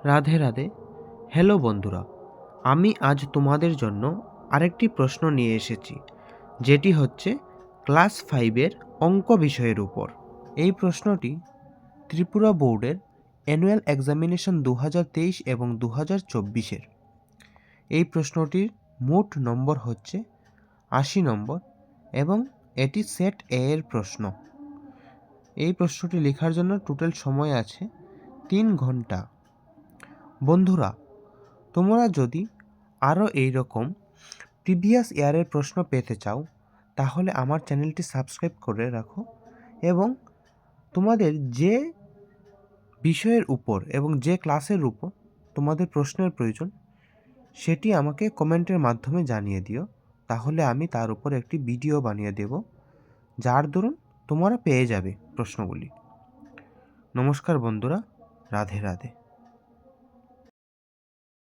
Radhe Radhe. Hello বন্ধুরা, আমি আজ তোমাদের জন্য আরেকটি প্রশ্ন নিয়ে এসেছি, যেটি হচ্ছে ক্লাস 5-এর অঙ্ক বিষয়ের উপর। এই প্রশ্নটি ত্রিপুরা বোর্ডের অ্যানুয়াল এক্সামিনেশন 2023 এবং 2024-এর। এই প্রশ্নটির মোট নম্বর হচ্ছে 80 নম্বর এবং এটি সেট এ এর প্রশ্ন। এই প্রশ্নটি লেখার জন্য টোটাল সময় আছে 3 ঘন্টা। বন্ধুরা, তোমরা যদি আরও এই রকম প্রিভিয়াস ইয়ারের প্রশ্ন পেতে চাও তাহলে আমার চ্যানেলটি সাবস্ক্রাইব করে রাখো এবং তোমাদের যে বিষয়ের উপর এবং যে ক্লাসের উপর তোমাদের প্রশ্নের প্রয়োজন সেটি আমাকে কমেন্টের মাধ্যমে জানিয়ে দিও। তাহলে আমি তার উপর একটি ভিডিও বানিয়ে দেব, যার দরুন তোমরা পেয়ে যাবে প্রশ্নগুলি। নমস্কার বন্ধুরা, রাধে রাধে।